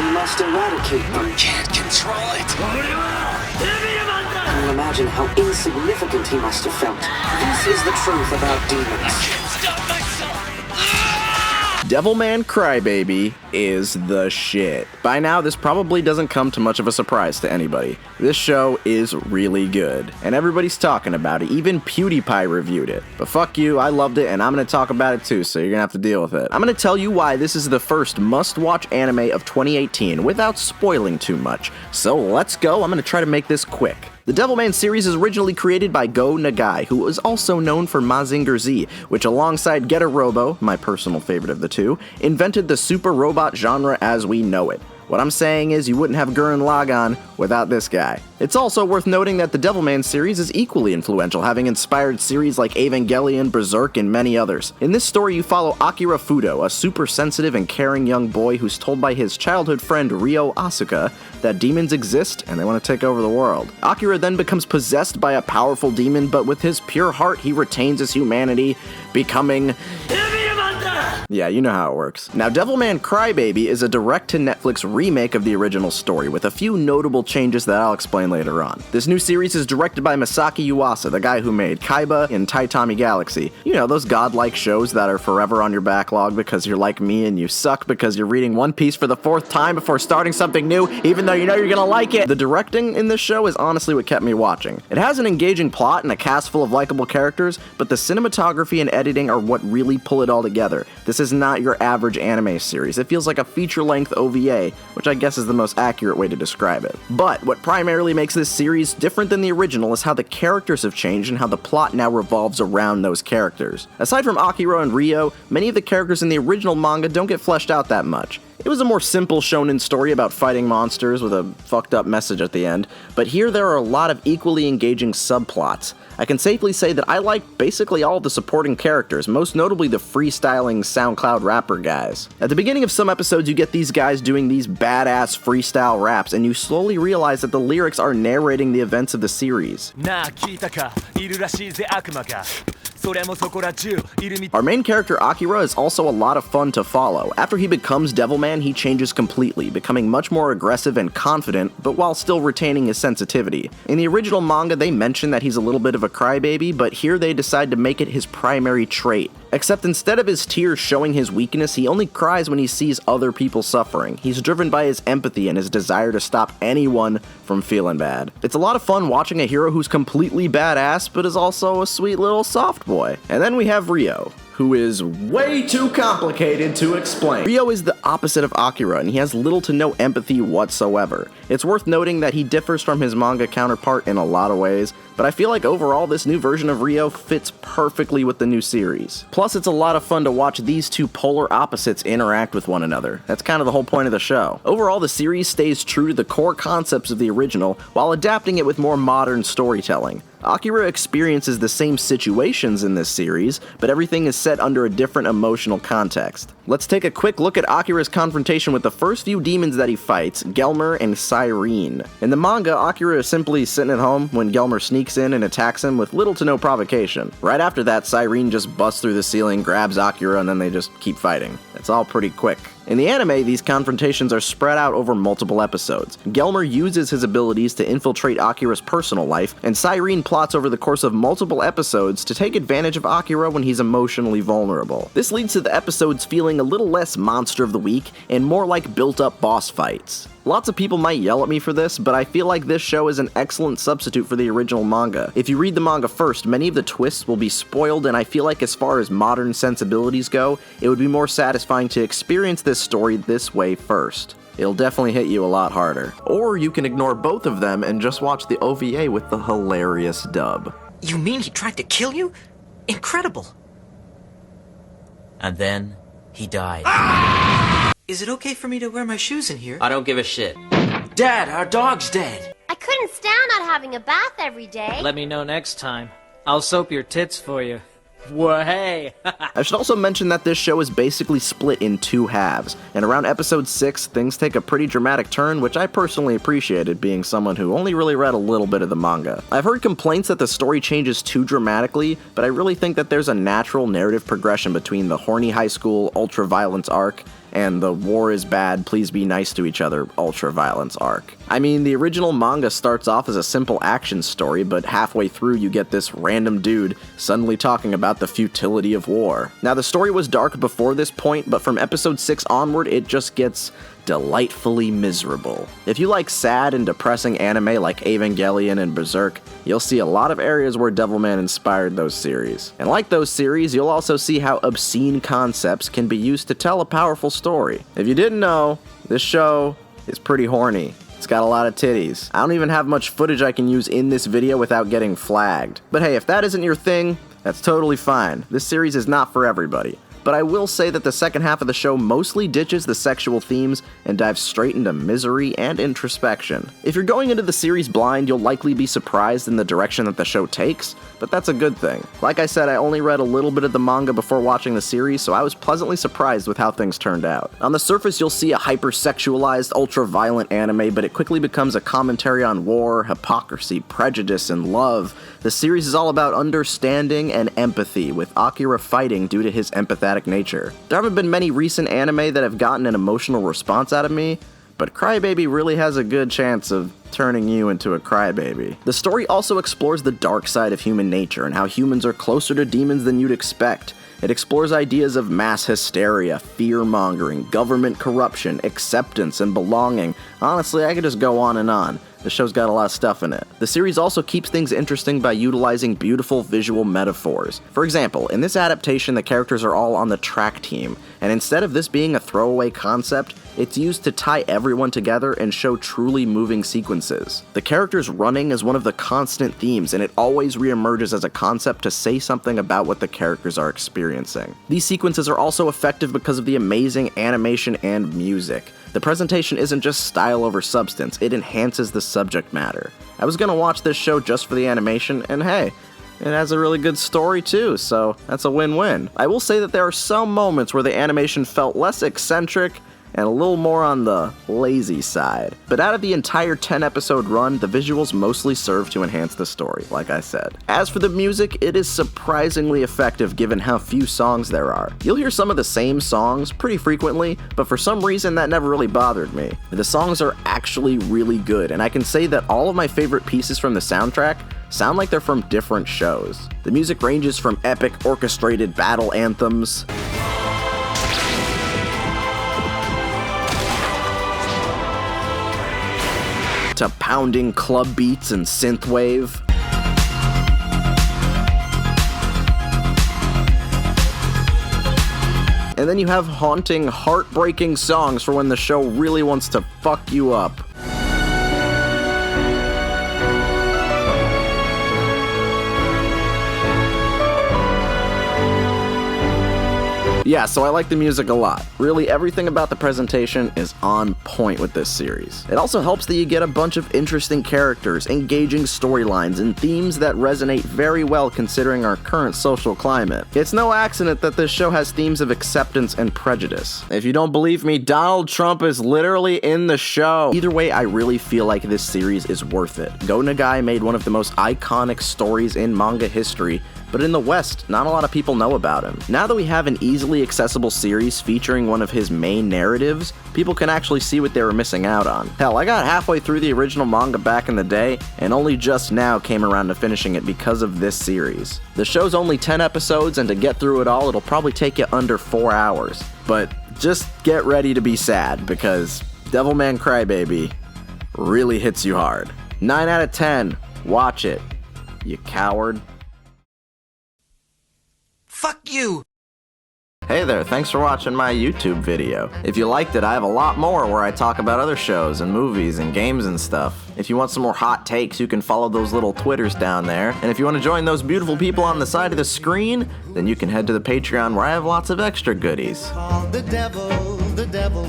We must eradicate them. Can't control it. Can you imagine how insignificant he must have felt? This is the truth about demons. Stop myself. Devilman Crybaby is the shit. By now, this probably doesn't come to much of a surprise to anybody. This show is really good, and everybody's talking about it. Even PewDiePie reviewed it. But fuck you, I loved it, and I'm gonna talk about it too, so you're gonna have to deal with it. I'm gonna tell you why this is the first must-watch anime of 2018 without spoiling too much. So let's go, I'm gonna try to make this quick. The Devilman series is originally created by Go Nagai, who is also known for Mazinger Z, which alongside Getter Robo, my personal favorite of the two, invented the super robot genre as we know it. What I'm saying is you wouldn't have Gurren Lagann without this guy. It's also worth noting that the Devilman series is equally influential, having inspired series like Evangelion, Berserk, and many others. In this story, you follow Akira Fudo, a super sensitive and caring young boy who's told by his childhood friend Ryo Asuka that demons exist and they want to take over the world. Akira then becomes possessed by a powerful demon, but with his pure heart, he retains his humanity, becoming... Yeah, you know how it works. Now, Devilman Crybaby is a direct-to-Netflix remake of the original story, with a few notable changes that I'll explain later on. This new series is directed by Masaki Yuasa, the guy who made Kaiba and Taitami Galaxy. You know, those godlike shows that are forever on your backlog because you're like me and you suck because you're reading One Piece for the 4th time before starting something new, even though you know you're gonna like it. The directing in this show is honestly what kept me watching. It has an engaging plot and a cast full of likable characters, but the cinematography and editing are what really pull it all together. This is not your average anime series. It feels like a feature-length OVA, which I guess is the most accurate way to describe it. But what primarily makes this series different than the original is how the characters have changed and how the plot now revolves around those characters. Aside from Akira and Ryo, many of the characters in the original manga don't get fleshed out that much. It was a more simple shonen story about fighting monsters with a fucked up message at the end, but here there are a lot of equally engaging subplots. I can safely say that I like basically all the supporting characters, most notably the freestyling SoundCloud rapper guys. At the beginning of some episodes, you get these guys doing these badass freestyle raps, and you slowly realize that the lyrics are narrating the events of the series. Our main character Akira is also a lot of fun to follow. After he becomes Devilman, he changes completely, becoming much more aggressive and confident, but while still retaining his sensitivity. In the original manga, they mention that he's a little bit of a crybaby, but here they decide to make it his primary trait. Except instead of his tears showing his weakness, he only cries when he sees other people suffering. He's driven by his empathy and his desire to stop anyone from feeling bad. It's a lot of fun watching a hero who's completely badass, but is also a sweet little soft boy. And then we have Ryo, who is way too complicated to explain. Ryo is the opposite of Akira, and he has little to no empathy whatsoever. It's worth noting that he differs from his manga counterpart in a lot of ways, but I feel like overall this new version of Ryo fits perfectly with the new series. Plus, it's a lot of fun to watch these two polar opposites interact with one another. That's kind of the whole point of the show. Overall, the series stays true to the core concepts of the original, while adapting it with more modern storytelling. Akira experiences the same situations in this series, but everything is set under a different emotional context. Let's take a quick look at Akira's confrontation with the first few demons that he fights, Gelmer and Cyrene. In the manga, Akira is simply sitting at home when Gelmer sneaks in and attacks him with little to no provocation. Right after that, Cyrene just busts through the ceiling, grabs Akira, and then they just keep fighting. It's all pretty quick. In the anime, these confrontations are spread out over multiple episodes. Gelmer uses his abilities to infiltrate Akira's personal life, and Cyrene plots over the course of multiple episodes to take advantage of Akira when he's emotionally vulnerable. This leads to the episodes feeling a little less monster of the week and more like built-up boss fights. Lots of people might yell at me for this, but I feel like this show is an excellent substitute for the original manga. If you read the manga first, many of the twists will be spoiled, and I feel like as far as modern sensibilities go, it would be more satisfying to experience this story this way first. It'll definitely hit you a lot harder. Or you can ignore both of them and just watch the OVA with the hilarious dub. You mean he tried to kill you? Incredible. And then he died. Is it okay for me to wear my shoes in here? I don't give a shit. Dad, our dog's dead. I couldn't stand not having a bath every day. Let me know next time. I'll soap your tits for you. Whoa, hey! I should also mention that this show is basically split in two halves, and around episode 6, things take a pretty dramatic turn, which I personally appreciated, being someone who only really read a little bit of the manga. I've heard complaints that the story changes too dramatically, but I really think that there's a natural narrative progression between the horny high school ultra-violence arc and the war is bad, please be nice to each other ultra-violence arc. I mean, the original manga starts off as a simple action story, but halfway through you get this random dude suddenly talking about the futility of war. Now, the story was dark before this point, but from episode 6 onward, it just gets delightfully miserable. If you like sad and depressing anime like Evangelion and Berserk, you'll see a lot of areas where Devilman inspired those series. And like those series, you'll also see how obscene concepts can be used to tell a powerful story. If you didn't know, this show is pretty horny. It's got a lot of titties. I don't even have much footage I can use in this video without getting flagged. But hey, if that isn't your thing, that's totally fine. This series is not for everybody. But I will say that the second half of the show mostly ditches the sexual themes and dives straight into misery and introspection. If you're going into the series blind, you'll likely be surprised in the direction that the show takes, but that's a good thing. Like I said, I only read a little bit of the manga before watching the series, so I was pleasantly surprised with how things turned out. On the surface, you'll see a hyper-sexualized, ultra-violent anime, but it quickly becomes a commentary on war, hypocrisy, prejudice, and love. The series is all about understanding and empathy, with Akira fighting due to his empathetic nature. There haven't been many recent anime that have gotten an emotional response out of me, but Crybaby really has a good chance of turning you into a crybaby. The story also explores the dark side of human nature and how humans are closer to demons than you'd expect. It explores ideas of mass hysteria, fear-mongering, government corruption, acceptance, and belonging. Honestly, I could just go on and on. The show's got a lot of stuff in it. The series also keeps things interesting by utilizing beautiful visual metaphors. For example, in this adaptation, the characters are all on the track team, and instead of this being a throwaway concept, it's used to tie everyone together and show truly moving sequences. The characters running is one of the constant themes, and it always reemerges as a concept to say something about what the characters are experiencing. These sequences are also effective because of the amazing animation and music. The presentation isn't just style over substance, it enhances the subject matter. I was gonna watch this show just for the animation, and hey, it has a really good story too, so that's a win-win. I will say that there are some moments where the animation felt less eccentric and a little more on the lazy side. But out of the entire 10-episode run, the visuals mostly serve to enhance the story, like I said. As for the music, it is surprisingly effective given how few songs there are. You'll hear some of the same songs pretty frequently, but for some reason that never really bothered me. The songs are actually really good, and I can say that all of my favorite pieces from the soundtrack sound like they're from different shows. The music ranges from epic orchestrated battle anthems to pounding club beats and synthwave. And then you have haunting, heartbreaking songs for when the show really wants to fuck you up. Yeah, so I like the music a lot. Really, everything about the presentation is on point with this series. It also helps that you get a bunch of interesting characters, engaging storylines, and themes that resonate very well considering our current social climate. It's no accident that this show has themes of acceptance and prejudice. If you don't believe me, Donald Trump is literally in the show. Either way, I really feel like this series is worth it. Go Nagai made one of the most iconic stories in manga history, but in the West, not a lot of people know about him. Now that we have an easily accessible series featuring one of his main narratives, people can actually see what they were missing out on. Hell, I got halfway through the original manga back in the day, and only just now came around to finishing it because of this series. The show's only 10 episodes, and to get through it all, it'll probably take you under 4 hours. But just get ready to be sad, because Devilman Crybaby really hits you hard. 9 out of 10. Watch it, you coward. Fuck you! Hey there, thanks for watching my YouTube video. If you liked it, I have a lot more where I talk about other shows and movies and games and stuff. If you want some more hot takes, you can follow those little Twitters down there. And if you want to join those beautiful people on the side of the screen, then you can head to the Patreon where I have lots of extra goodies. The devil